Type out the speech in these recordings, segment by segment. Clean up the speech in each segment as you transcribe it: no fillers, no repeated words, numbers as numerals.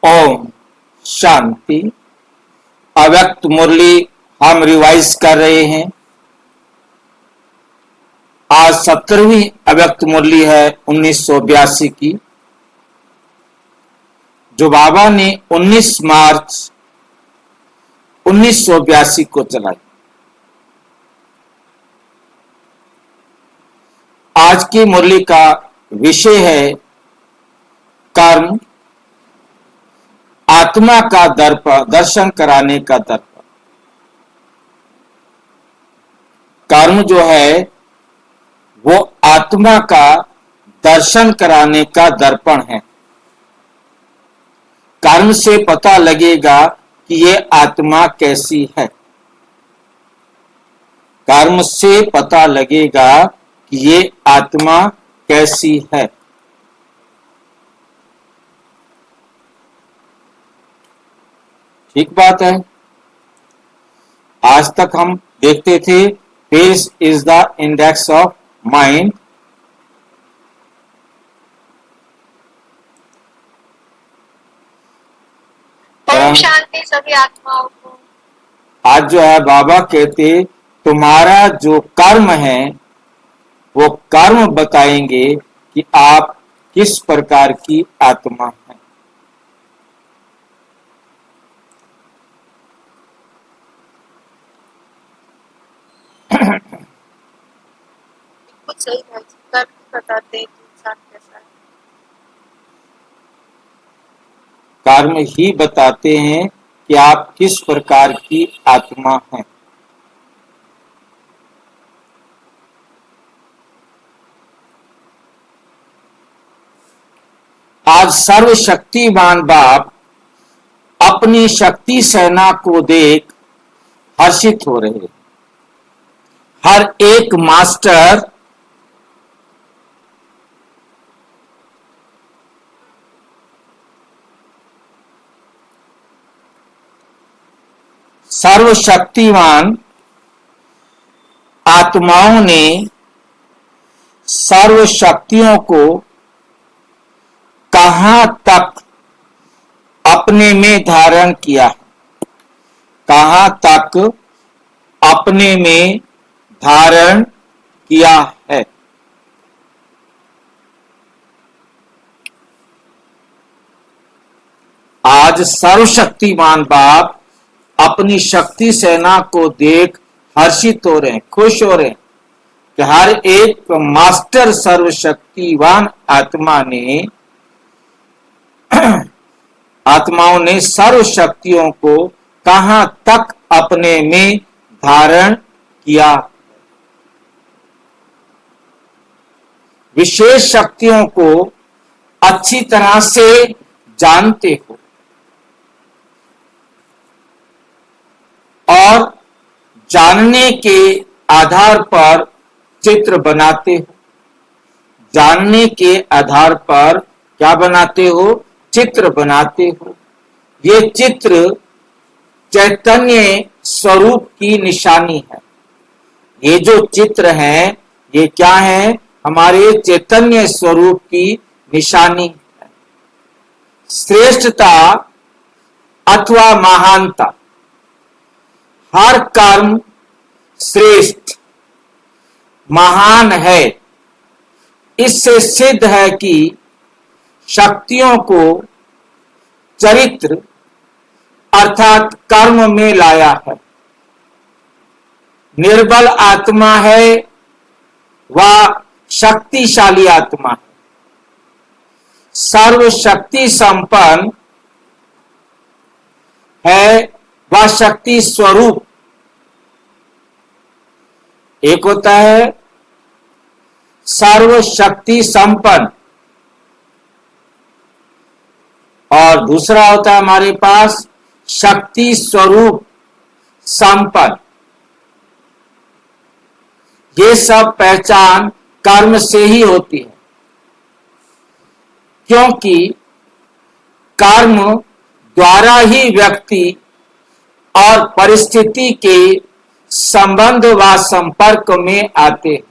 ओम शांति। अव्यक्त मुरली हम रिवाइज कर रहे हैं। आज 17वीं अव्यक्त मुरली है 1982 की, जो बाबा ने 19 मार्च 1982 को चलाई। आज की मुरली का विषय है कर्म, आत्मा का दर्शन कराने का दर्पण। कर्म जो है वो आत्मा का दर्शन कराने का दर्पण है। कर्म से पता लगेगा कि ये आत्मा कैसी है। कर्म से पता लगेगा कि ये आत्मा कैसी है। ठीक बात है। आज तक हम देखते थे face is the index of mind. ओम शांति सभी आत्माओं को। आज जो है बाबा कहते तुम्हारा जो कर्म है वो कर्म बताएंगे कि आप किस प्रकार की आत्मा है। कुछ सही है, कर्म बताते हैं कि इंसान कैसा है। कर्म ही बताते हैं कि आप किस प्रकार की आत्मा हैं। आज सर्वशक्तिमान बाप अपनी शक्ति सेना को देख हर्षित हो रहे हैं। हर एक मास्टर सर्वशक्तिमान आत्माओं ने सर्व शक्तियों को कहां तक अपने में धारण किया, कहां तक अपने में धारण किया है। आज सर्वशक्तिमान बाप अपनी शक्ति सेना को देख हर्षित हो रहे हैं, खुश हो रहे हैं कि हर एक मास्टर सर्वशक्तिवान आत्माओं ने सर्व शक्तियों को कहां तक अपने में धारण किया। विशेष शक्तियों को अच्छी तरह से जानते हो और जानने के आधार पर चित्र बनाते हो। जानने के आधार पर क्या बनाते हो? चित्र बनाते हो। ये चित्र चैतन्य स्वरूप की निशानी है। ये जो चित्र है ये क्या है? हमारे चैतन्य स्वरूप की निशानी है। श्रेष्ठता अथवा महानता, हर कर्म श्रेष्ठ महान है। इससे सिद्ध है कि शक्तियों को चरित्र अर्थात कर्म में लाया है। निर्बल आत्मा है वह शक्तिशाली आत्मा है। सर्वशक्ति संपन्न है वह शक्ति स्वरूप। एक होता है सर्वशक्ति संपन्न और दूसरा होता है हमारे पास शक्ति स्वरूप संपन्न। ये सब पहचान कर्म से ही होती है, क्योंकि कर्म द्वारा ही व्यक्ति और परिस्थिति के संबंध व संपर्क में आते हैं।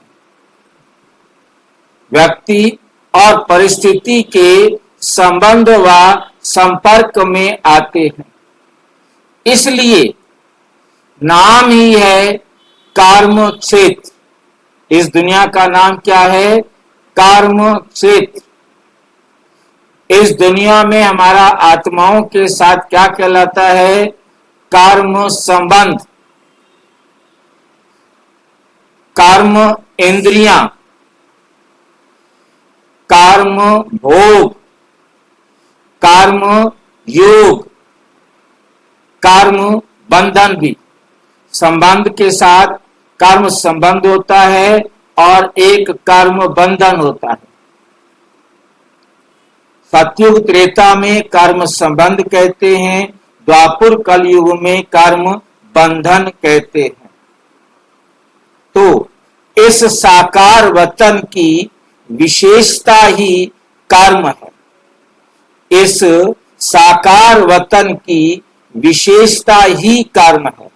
व्यक्ति और परिस्थिति के संबंध व संपर्क में आते हैं। इसलिए नाम ही है कर्म क्षेत्र। इस दुनिया का नाम क्या है? कर्म क्षेत्र। इस दुनिया में हमारा आत्माओं के साथ क्या कहलाता है? कर्म संबंध। कर्म इंद्रियां, कर्म भोग, कर्म योग, कर्म बंधन भी। संबंध के साथ कर्म संबंध होता है और एक कर्म बंधन होता है। सतयुग त्रेता में कर्म संबंध कहते हैं, द्वापुर कलयुग में कर्म बंधन कहते हैं। तो इस साकार वतन की विशेषता ही कर्म है। इस साकार वतन की विशेषता ही कर्म है।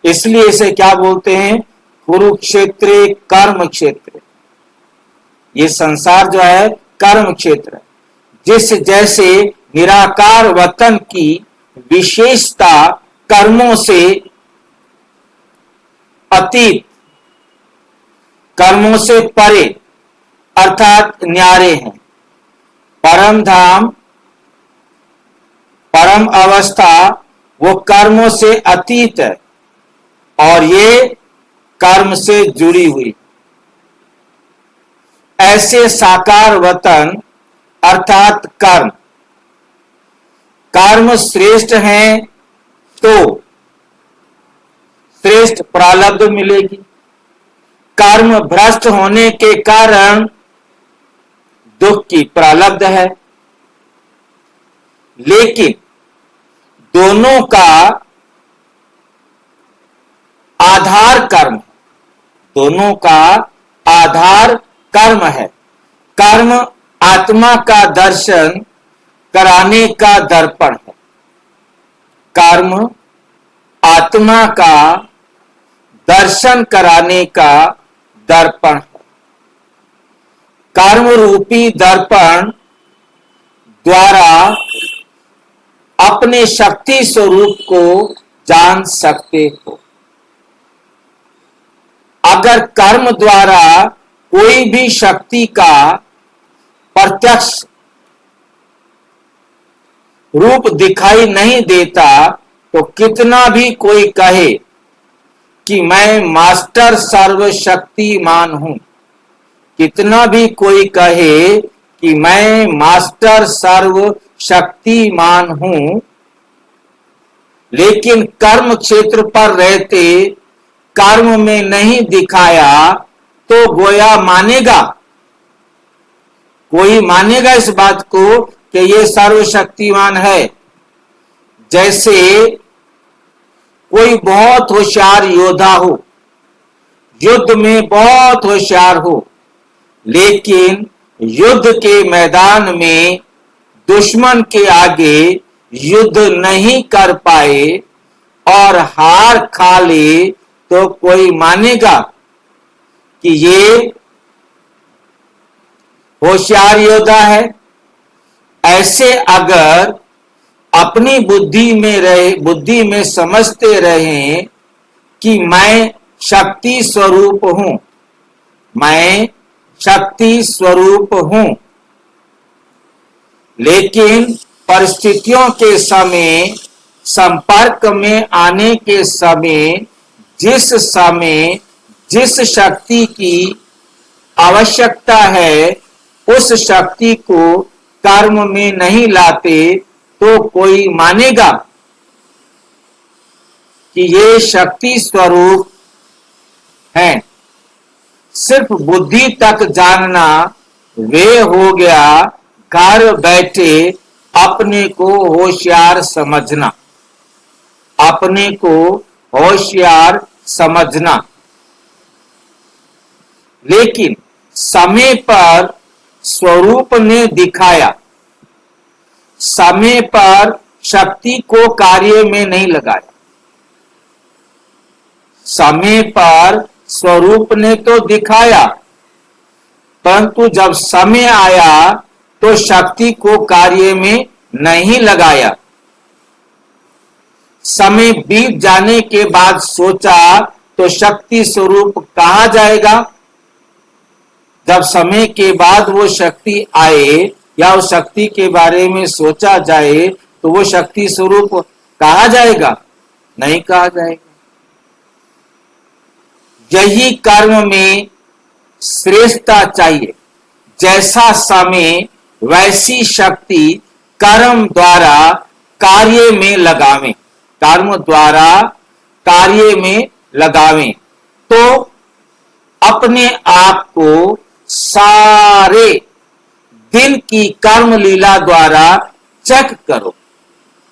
इसलिए इसे क्या बोलते हैं? कुरुक्षेत्र कर्म क्षेत्र। ये संसार जो है कर्म क्षेत्र है। जिस जैसे निराकार वतन की विशेषता कर्मों से अतीत, कर्मों से परे अर्थात न्यारे हैं। परम धाम, परम अवस्था वो कर्मों से अतीत है और ये कर्म से जुड़ी हुई। ऐसे साकार वतन अर्थात कर्म, कर्म श्रेष्ठ हैं तो श्रेष्ठ प्रारब्ध मिलेगी। कर्म भ्रष्ट होने के कारण दुख की प्रारब्ध है। लेकिन दोनों का आधार कर्म, दोनों का आधार कर्म है। कर्म आत्मा का दर्शन कराने का दर्पण है। कर्म आत्मा का दर्शन कराने का दर्पण है। कर्म रूपी दर्पण द्वारा अपने शक्ति स्वरूप को जान सकते हो। अगर कर्म द्वारा कोई भी शक्ति का प्रत्यक्ष रूप दिखाई नहीं देता तो कितना भी कोई कहे कि मैं मास्टर सर्वशक्तिमान हूं, कितना भी कोई कहे कि मैं मास्टर सर्वशक्तिमान हूं, लेकिन कर्म क्षेत्र पर रहते कर्म में नहीं दिखाया तो गोया मानेगा, कोई मानेगा इस बात को कि ये सर्वशक्तिमान है। जैसे कोई बहुत होशियार योद्धा हो, युद्ध में बहुत होशियार हो, लेकिन युद्ध के मैदान में दुश्मन के आगे युद्ध नहीं कर पाए और हार खा ले तो कोई मानेगा कि ये होशियार योद्धा है। ऐसे अगर अपनी बुद्धि में समझते रहें कि मैं शक्ति स्वरूप हूं, मैं शक्ति स्वरूप हूं, लेकिन परिस्थितियों के समय, संपर्क में आने के समय जिस शक्ति की आवश्यकता है उस शक्ति को कर्म में नहीं लाते तो कोई मानेगा कि ये शक्ति स्वरूप हैं। सिर्फ बुद्धि तक जानना वे हो गया घर बैठे अपने को होशियार समझना, अपने को होशियार समझना। लेकिन समय पर स्वरूप ने दिखाया, समय पर शक्ति को कार्य में नहीं लगाया। समय पर स्वरूप ने तो दिखाया, परंतु जब समय आया तो शक्ति को कार्य में नहीं लगाया, समय बीत जाने के बाद सोचा तो शक्ति स्वरूप कहा जाएगा। जब समय के बाद वो शक्ति आए या उस शक्ति के बारे में सोचा जाए तो वो शक्ति स्वरूप कहा जाएगा? नहीं कहा जाएगा। यही कर्म में श्रेष्ठता चाहिए। जैसा समय वैसी शक्ति कर्म द्वारा कार्य में लगावें, कर्म द्वारा कार्य में लगावें तो अपने आप को सारे दिन की कर्म लीला द्वारा चेक करो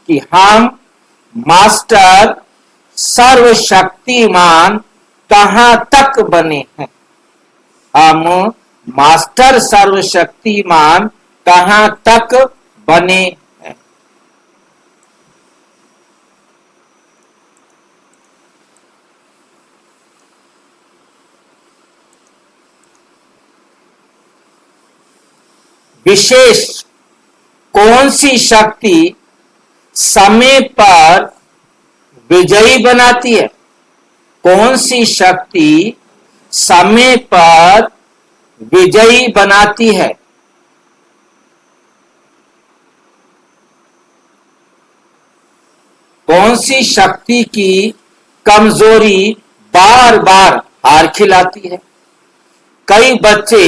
कि हम मास्टर सर्वशक्तिमान कहां तक बने हैं। हम मास्टर सर्वशक्तिमान कहां तक बने हैं। विशेष कौन सी शक्ति समय पर विजयी बनाती है? कौन सी शक्ति समय पर विजयी बनाती है? कौन सी शक्ति की कमजोरी बार बार हार खिलाती है? कई बच्चे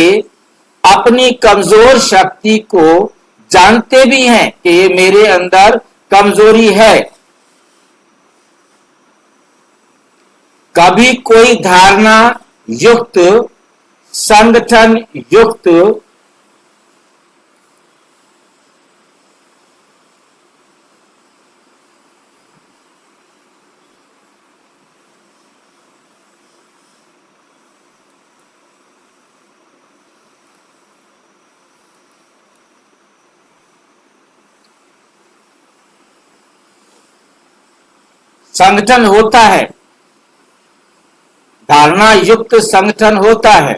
अपनी कमजोर शक्ति को जानते भी हैं कि ये मेरे अंदर कमजोरी है। कभी कोई धारणा युक्त, संगठन युक्त संगठन होता है, धारणा युक्त संगठन होता है।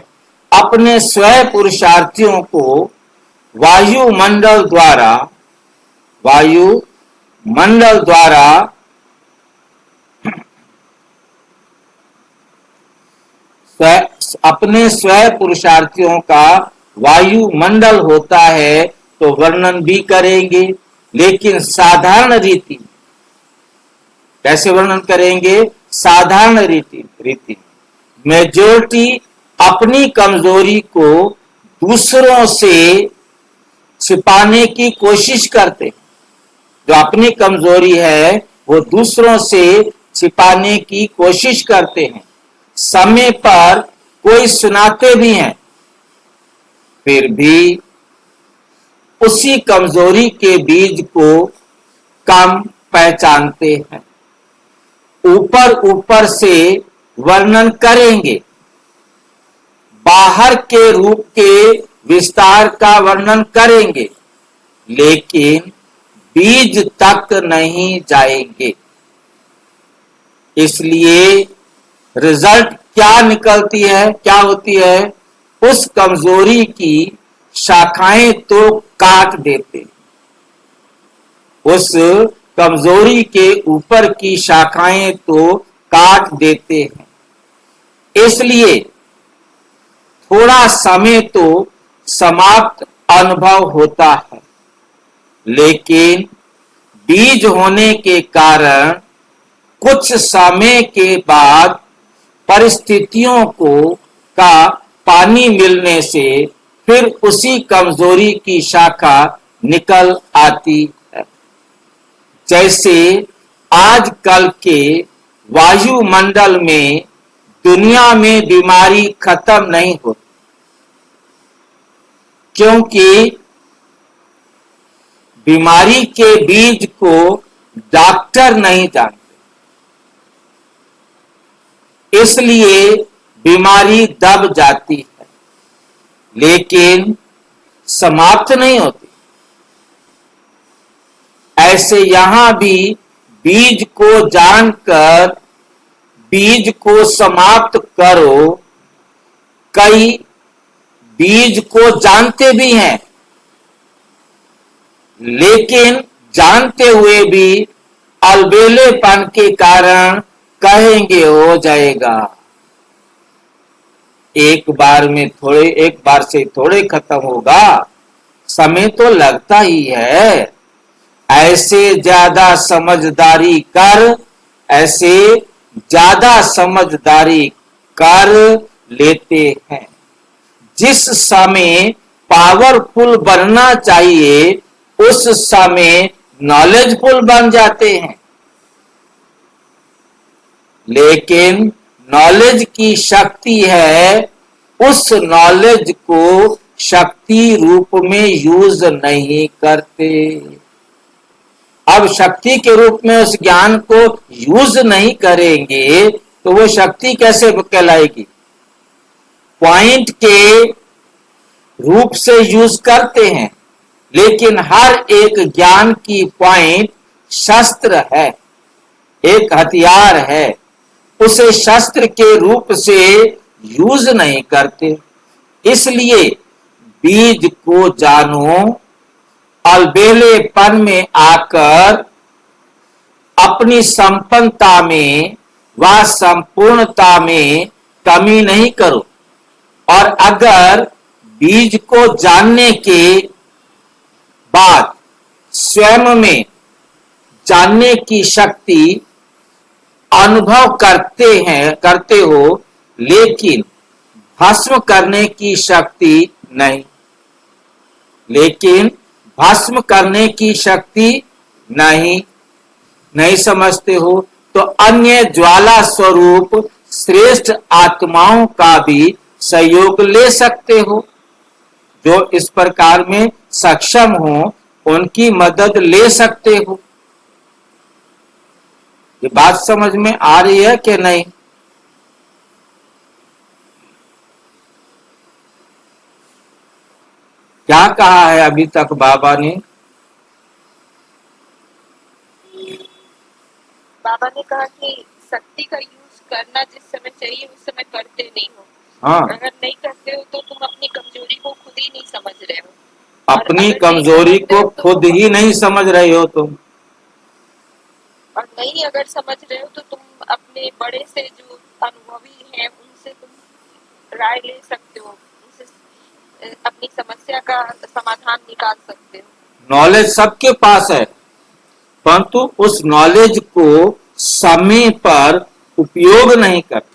अपने स्वयं पुरुषार्थियों को वायुमंडल द्वारा अपने स्वयं पुरुषार्थियों का वायुमंडल होता है तो वर्णन भी करेंगे, लेकिन साधारण रीति कैसे वर्णन करेंगे? साधारण रीति मेजॉरिटी अपनी कमजोरी को दूसरों से छिपाने की कोशिश करते। जो अपनी कमजोरी है वो दूसरों से छिपाने की कोशिश करते हैं। समय पर कोई सुनाते भी हैं, फिर भी उसी कमजोरी के बीज को कम पहचानते हैं। ऊपर से वर्णन करेंगे, बाहर के रूप के विस्तार का वर्णन करेंगे, लेकिन बीज तक नहीं जाएंगे। इसलिए रिजल्ट क्या निकलती है, क्या होती है? उस कमजोरी की शाखाएं तो काट देते, उस कमजोरी के ऊपर की शाखाएं तो काट देते हैं। इसलिए थोड़ा समय तो समाप्त अनुभव होता है, लेकिन बीज होने के कारण कुछ समय के बाद परिस्थितियों का पानी मिलने से फिर उसी कमजोरी की शाखा निकल आती है। जैसे आजकल के वायुमंडल में दुनिया में बीमारी खत्म नहीं होती, क्योंकि बीमारी के बीज को डॉक्टर नहीं जानते। इसलिए बीमारी दब जाती है, लेकिन समाप्त नहीं होती। ऐसे यहां भी बीज को जानकर बीज को समाप्त करो। कई बीज को जानते भी हैं, लेकिन जानते हुए भी अलबेलेपन के कारण कहेंगे हो जाएगा, एक बार से थोड़े खत्म होगा, समय तो लगता ही है। ऐसे ज्यादा समझदारी कर लेते हैं। जिस समय पावरफुल बनना चाहिए उस समय नॉलेजफुल बन जाते हैं। लेकिन नॉलेज की शक्ति है, उस नॉलेज को शक्ति रूप में यूज नहीं करते। अब शक्ति के रूप में उस ज्ञान को यूज नहीं करेंगे तो वो शक्ति कैसे कहलाएगी? पॉइंट के रूप से यूज करते हैं, लेकिन हर एक ज्ञान की पॉइंट शस्त्र है, एक हथियार है, उसे शस्त्र के रूप से यूज नहीं करते। इसलिए बीज को जानो, अलबेलेपन में आकर अपनी संपन्नता में व संपूर्णता में कमी नहीं करो। और अगर बीज को जानने के बाद स्वयं में जानने की शक्ति अनुभव करते हो, लेकिन भस्म करने की शक्ति नहीं, नहीं समझते हो, तो अन्य ज्वाला स्वरूप श्रेष्ठ आत्माओं का भी सहयोग ले सकते हो। जो इस प्रकार में सक्षम हो उनकी मदद ले सकते हो। ये बात समझ में आ रही है कि नहीं? क्या कहा है अभी तक बाबा ने? बाबा ने कहा कि शक्ति का यूज करना जिस समय चाहिए उस समय करते नहीं हो। हाँ, अगर नहीं करते हो तो तुम अपनी कमजोरी को खुद ही नहीं समझ रहे हो। अपनी कमजोरी को खुद ही नहीं समझ रहे हो तुम। और नहीं अगर समझ रहे हो तो तुम अपने बड़े से जो अनुभवी हैं उनसे तुम राय ले सकते हो, उनसे अपनी समस्या का समाधान निकाल सकते हो। नॉलेज सबके पास है, परंतु उस नॉलेज को समय पर उपयोग नहीं करते।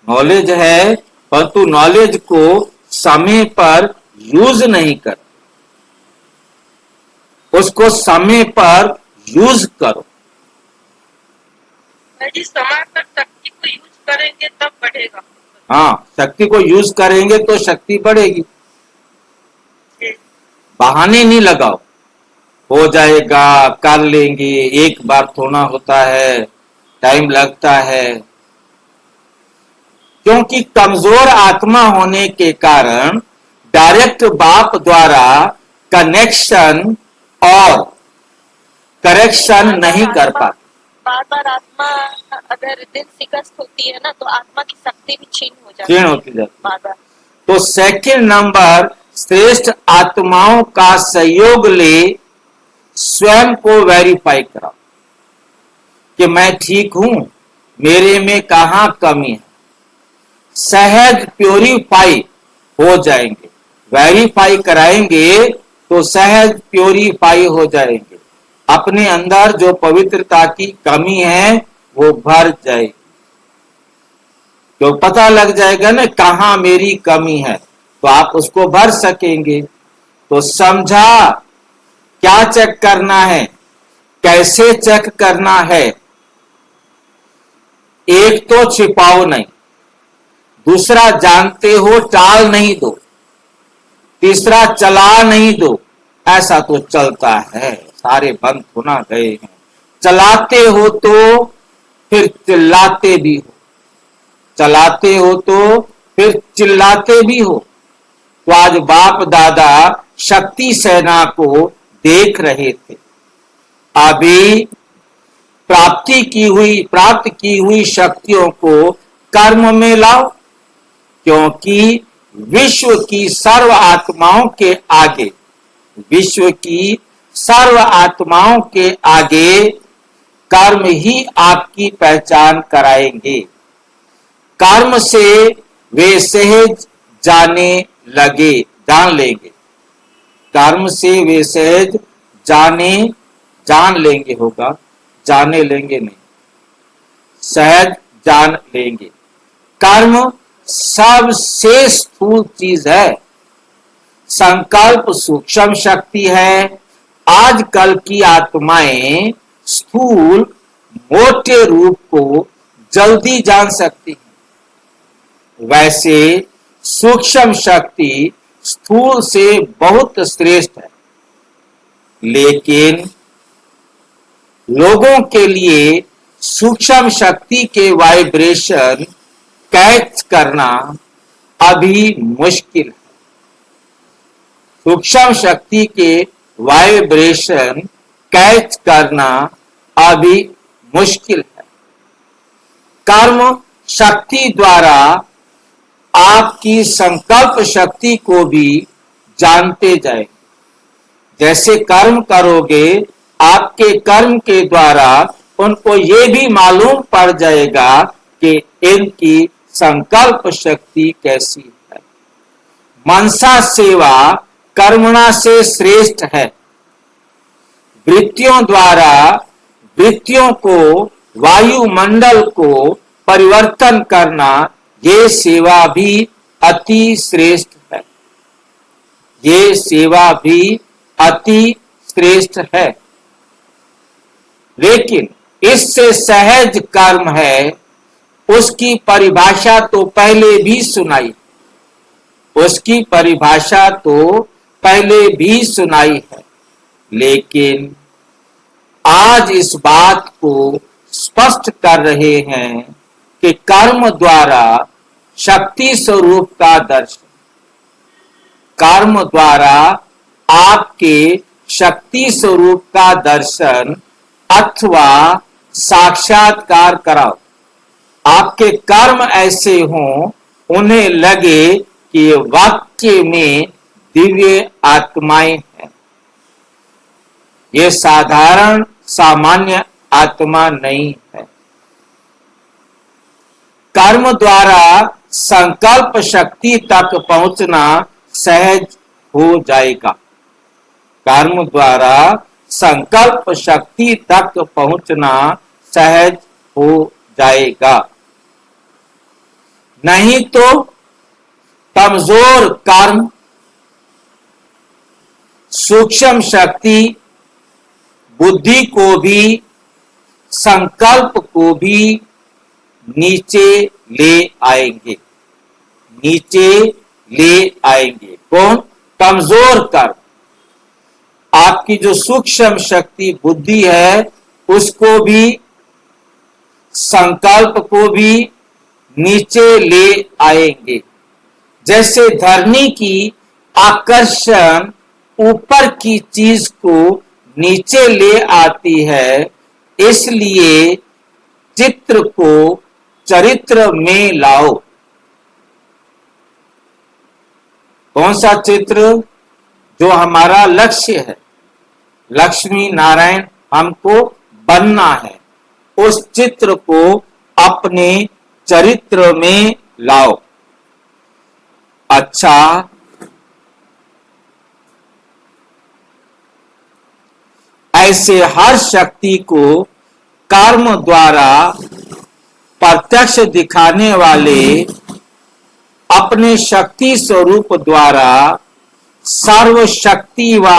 नॉलेज है परंतु नॉलेज को समय पर यूज नहीं करते। उसको समय पर यूज करो। जिस समय पर शक्ति को यूज करेंगे तब बढ़ेगा। हाँ, शक्ति को यूज करेंगे तो शक्ति बढ़ेगी। बहाने नहीं लगाओ, हो जाएगा, कर लेंगे, एक बार थोड़ा होता है, टाइम लगता है। क्योंकि कमजोर आत्मा होने के कारण डायरेक्ट बाप द्वारा कनेक्शन और करेक्शन नहीं कर पाते। बार बार आत्मा अगर दिल शिकस्त होती है ना तो आत्मा की शक्ति भी छीन होती जाती बार। तो सेकंड नंबर, श्रेष्ठ आत्माओं का सहयोग ले, स्वयं को वेरीफाई कराओ कि मैं ठीक हूं, मेरे में कहां कमी है। सहज प्योरीफाई हो जाएंगे, वेरीफाई कराएंगे तो सहज प्योरीफाई हो जाएंगे। अपने अंदर जो पवित्रता की कमी है वो भर जाएगी। तो पता लग जाएगा ना कहां मेरी कमी है, तो आप उसको भर सकेंगे। तो समझा क्या चेक करना है, कैसे चेक करना है। एक तो छिपाओ नहीं, दूसरा जानते हो टाल नहीं दो, तीसरा चला नहीं दो। ऐसा तो चलता है, सारे बंद होना गए हैं। चलाते हो तो फिर चिल्लाते भी हो, चलाते हो तो फिर चिल्लाते भी हो। तो आज बाप दादा शक्ति सेना को देख रहे थे। अभी प्राप्त की हुई शक्तियों को कर्म में लाओ, क्योंकि विश्व की सर्व आत्माओं के आगे विश्व की सर्व आत्माओं के आगे कर्म ही आपकी पहचान कराएंगे। कर्म से वे सहज जान लेंगे। कर्म से वे सहज जान लेंगे होगा, जाने लेंगे नहीं, सहज जान लेंगे। कर्म सबसे स्थूल चीज है। संकल्प सूक्ष्म शक्ति है। आजकल की आत्माएं स्थूल मोटे रूप को जल्दी जान सकती हैं। वैसे सूक्ष्म शक्ति स्थूल से बहुत श्रेष्ठ है, लेकिन लोगों के लिए सूक्ष्म शक्ति के वाइब्रेशन कैच करना अभी मुश्किल है। सूक्ष्म शक्ति के वाइब्रेशन कैच करना अभी मुश्किल है। कर्म शक्ति द्वारा आपकी संकल्प शक्ति को भी जानते जाए। जैसे कर्म करोगे, आपके कर्म के द्वारा उनको ये भी मालूम पड़ जाएगा कि इनकी संकल्प शक्ति कैसी है। मनसा सेवा कर्मणा से श्रेष्ठ है। वृत्तियों द्वारा वृत्तियों को, वायुमंडल को परिवर्तन करना, ये सेवा भी अति श्रेष्ठ है। ये सेवा भी अति श्रेष्ठ है। लेकिन इससे सहज कर्म है, उसकी परिभाषा तो पहले भी सुनाई। उसकी परिभाषा तो पहले भी सुनाई है, लेकिन आज इस बात को स्पष्ट कर रहे हैं कि कर्म द्वारा शक्ति स्वरूप का दर्शन, कर्म द्वारा आपके शक्ति स्वरूप का दर्शन अथवा साक्षात्कार कराओ। आपके कर्म ऐसे हों, उन्हें लगे कि वाक्य में दिव्य आत्माएं हैं। ये साधारण सामान्य आत्मा नहीं है। कर्म द्वारा संकल्प शक्ति तक पहुंचना सहज हो जाएगा। कर्म द्वारा संकल्प शक्ति तक पहुंचना सहज हो जाएगा। नहीं तो कमजोर कर्म, सूक्ष्म शक्ति बुद्धि को भी, संकल्प को भी नीचे ले आएंगे। नीचे ले आएंगे कौन? कमजोर कर्म। आपकी जो सूक्ष्म शक्ति बुद्धि है, उसको भी, संकल्प को भी नीचे ले आएंगे। जैसे धरनी की आकर्षण ऊपर की चीज को नीचे ले आती है, इसलिए चित्र को चरित्र में लाओ। कौन सा चित्र? जो हमारा लक्ष्य है, लक्ष्मी नारायण हमको बनना है, उस चित्र को अपने चरित्र में लाओ। अच्छा, ऐसे हर शक्ति को कर्म द्वारा प्रत्यक्ष दिखाने वाले अपने शक्ति स्वरूप द्वारा सर्वशक्तिमान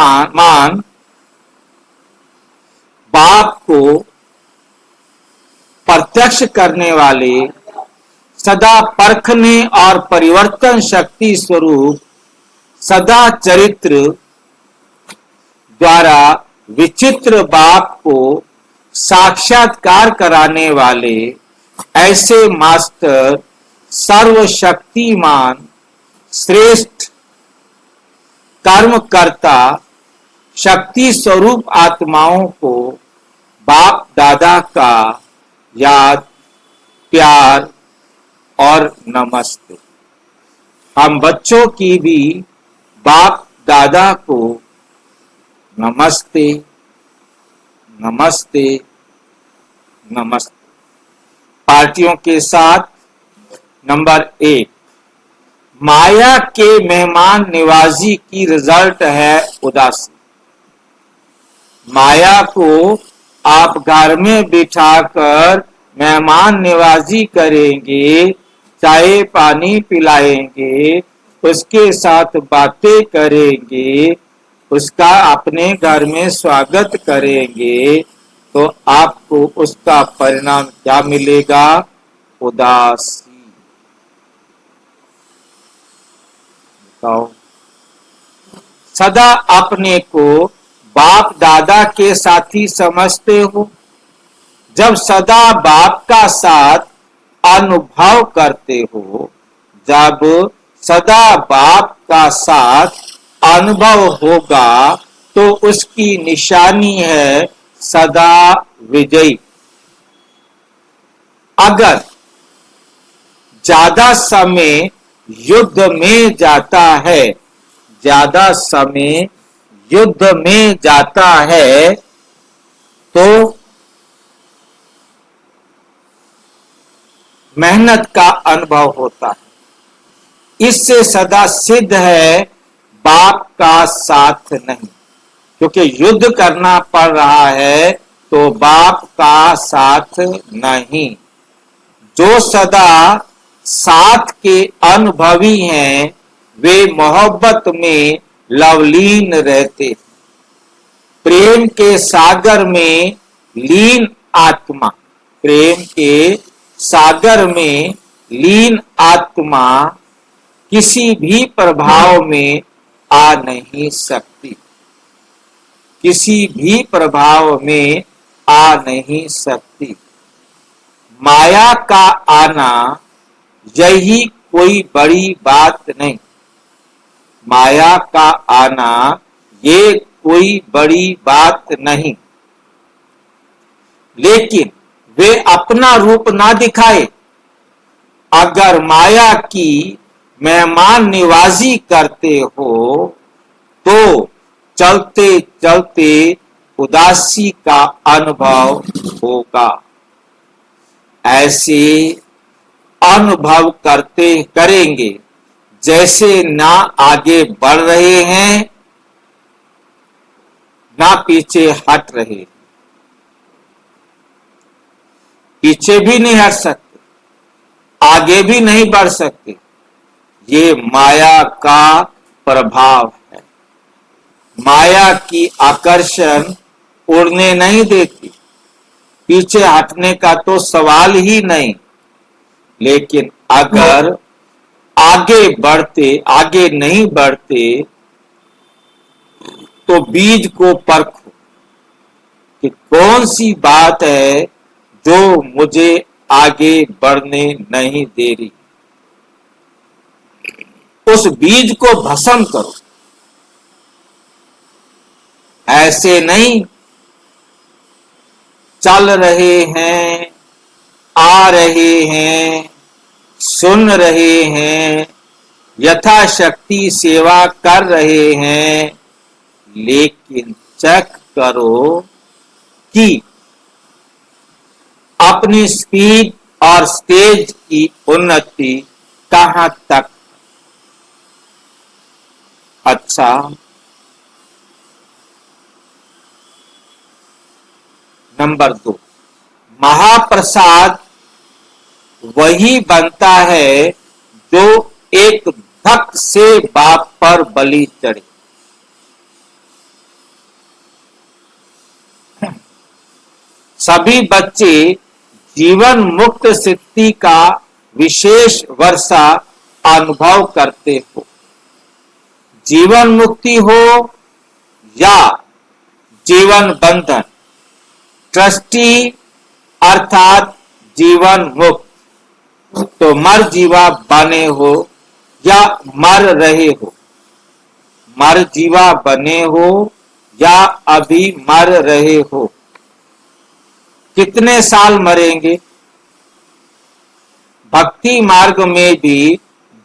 बाप को प्रत्यक्ष करने वाले, सदा परखने और परिवर्तन शक्ति स्वरूप सदा चरित्र द्वारा विचित्र बाप को साक्षात्कार कराने वाले ऐसे मास्टर सर्वशक्तिमान श्रेष्ठ कर्मकर्ता शक्ति स्वरूप आत्माओं को बाप दादा का याद, प्यार और नमस्ते। हम बच्चों की भी बाप दादा को नमस्ते, नमस्ते, नमस्ते। पार्टियों के साथ। नंबर 1, माया के मेहमान निवाजी की रिजल्ट है उदासी। माया को आप घर में बिठाकर मेहमान निवाजी करेंगे, चाय पानी पिलाएंगे, उसके साथ बातें करेंगे, उसका अपने घर में स्वागत करेंगे, तो आपको उसका परिणाम क्या मिलेगा? उदासी। बताओ। सदा अपने को बाप दादा के साथी समझते हो। जब सदा बाप का साथ अनुभव करते हो, जब सदा बाप का साथ अनुभव होगा, तो उसकी निशानी है सदा विजयी। अगर ज्यादा समय युद्ध में जाता है, ज्यादा समय युद्ध में जाता है, तो मेहनत का अनुभव होता है। इससे सदा सिद्ध है बाप का साथ नहीं, क्योंकि युद्ध करना पड़ रहा है तो बाप का साथ नहीं। जो सदा साथ के अनुभवी हैं, वे मोहब्बत में लवलीन रहते, प्रेम के सागर में लीन आत्मा, प्रेम के सागर में लीन आत्मा किसी भी प्रभाव में आ नहीं सकती, किसी भी प्रभाव में आ नहीं सकती। माया का आना यही कोई बड़ी बात नहीं, माया का आना ये कोई बड़ी बात नहीं। लेकिन वे अपना रूप ना दिखाए। अगर माया की मेहमान निवाजी करते हो, तो चलते चलते उदासी का अनुभव होगा। ऐसे अनुभव करते करेंगे जैसे ना आगे बढ़ रहे हैं, ना पीछे हट रहे। पीछे भी नहीं हट सकते, आगे भी नहीं बढ़ सकते। ये माया का प्रभाव है। माया की आकर्षण उड़ने नहीं देती, पीछे हटने का तो सवाल ही नहीं। लेकिन अगर आगे बढ़ते, आगे नहीं बढ़ते, तो बीज को परखो कि कौन सी बात है जो मुझे आगे बढ़ने नहीं दे रही। उस बीज को भस्म करो। ऐसे नहीं चल रहे हैं, आ रहे हैं, सुन रहे हैं, यथाशक्ति सेवा कर रहे हैं, लेकिन चेक करो कि अपनी स्पीड और स्टेज की उन्नति कहां तक। अच्छा, नंबर 2, महाप्रसाद वही बनता है जो एक धक से बाप पर बलि चढ़े। सभी बच्चे जीवन मुक्त स्थिति का विशेष वर्षा अनुभव करते हो। जीवन मुक्ति हो या जीवन बंधन, ट्रस्टी अर्थात जीवन मुक्त, तो मर जीवा बने हो या मर रहे हो, मर जीवा बने हो या अभी मर रहे हो, कितने साल मरेंगे? भक्ति मार्ग में भी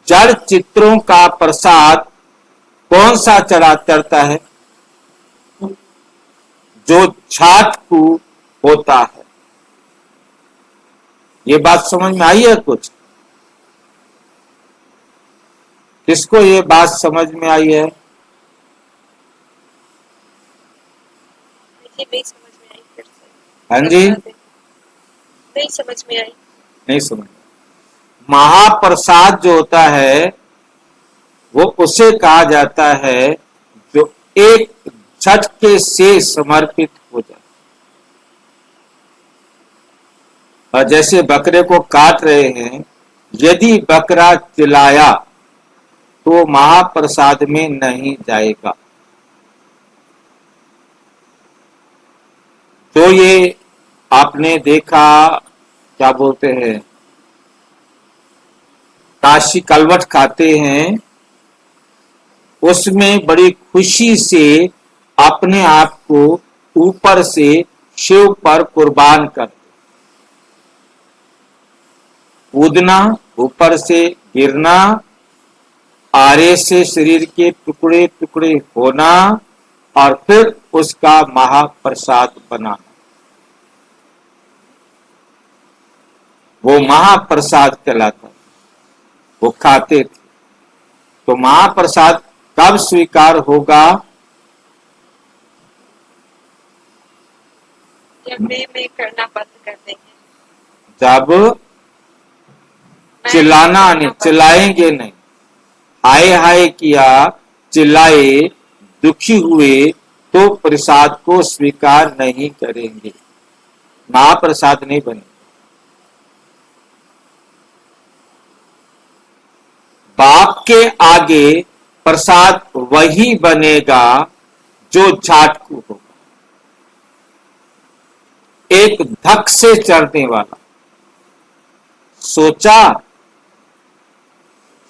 जड़ चित्रों का प्रसाद कौन सा चढ़ता है? जो छाटकू होता है। ये बात समझ में आई है कुछ? किसको ये बात समझ में आई है? मुझे नहीं समझ में आई, फिर से हाँ जी, बता दे। नहीं समझ में आई। नहीं समझ। महाप्रसाद जो होता है वो उसे कहा जाता है जो एक झटके से समर्पित हो जाए। और जैसे बकरे को काट रहे हैं, यदि बकरा चिल्लाया तो महाप्रसाद में नहीं जाएगा। तो ये आपने देखा, क्या बोलते हैं, काशी कलवट खाते हैं, उसमें बड़ी खुशी से अपने आप को ऊपर से शिव पर कुर्बान करते, कूदना, ऊपर से गिरना, आरे से शरीर के टुकड़े टुकड़े होना और फिर उसका महाप्रसाद बनाना, वो महाप्रसाद कहलाता। वो खाते थे। तो महाप्रसाद कब स्वीकार होगा? जब मैं करना बंद कर देंगे। जब चिल्लाना नहीं, चिल्लाएंगे नहीं, हाय हाय किया, चिल्लाए, दुखी हुए तो प्रसाद को स्वीकार नहीं करेंगे, महाप्रसाद नहीं बने। बाप के आगे प्रसाद वही बनेगा जो झाटकू होगा, एक धक से चढ़ने वाला। सोचा,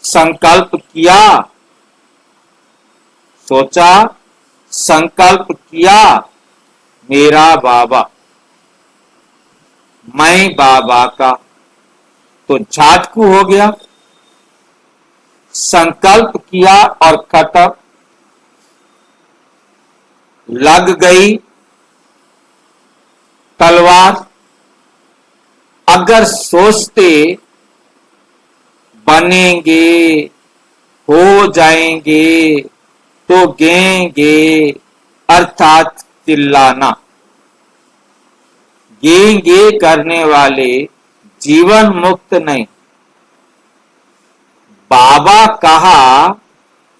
संकल्प किया, सोचा, संकल्प किया, मेरा बाबा, मैं बाबा का, तो झाटकू हो गया। संकल्प किया और खत्म, लग गई तलवार। अगर सोचते बनेंगे, हो जाएंगे, तो गेंगे, अर्थात चिल्लाना। गेंगे करने वाले जीवन मुक्त नहीं। बाबा कहा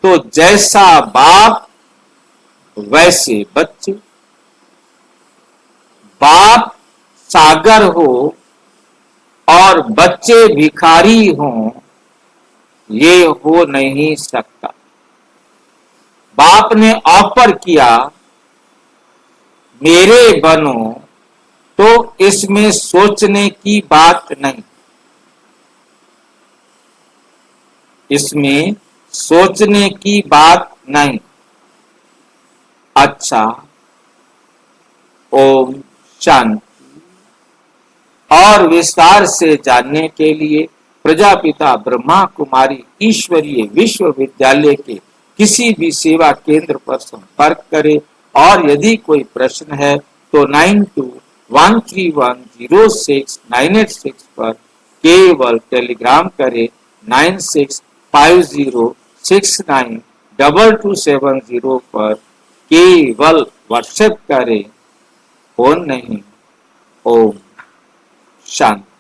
तो जैसा बाप वैसे बच्चे। बाप सागर हो और बच्चे भिखारी हों, ये हो नहीं सकता। बाप ने ऑफर किया, मेरे बनो, तो इसमें सोचने की बात नहीं, इसमें सोचने की बात नहीं। अच्छा, ओम शांति। और विस्तार से जानने के लिए प्रजापिता ब्रह्मा कुमारी ईश्वरीय विश्वविद्यालय के किसी भी सेवा केंद्र पर संपर्क करें। और यदि कोई प्रश्न है तो 9213106986 पर केवल टेलीग्राम करें। 9650692270 पर केवल व्हाट्सएप करें, फोन नहीं। ओम शांति।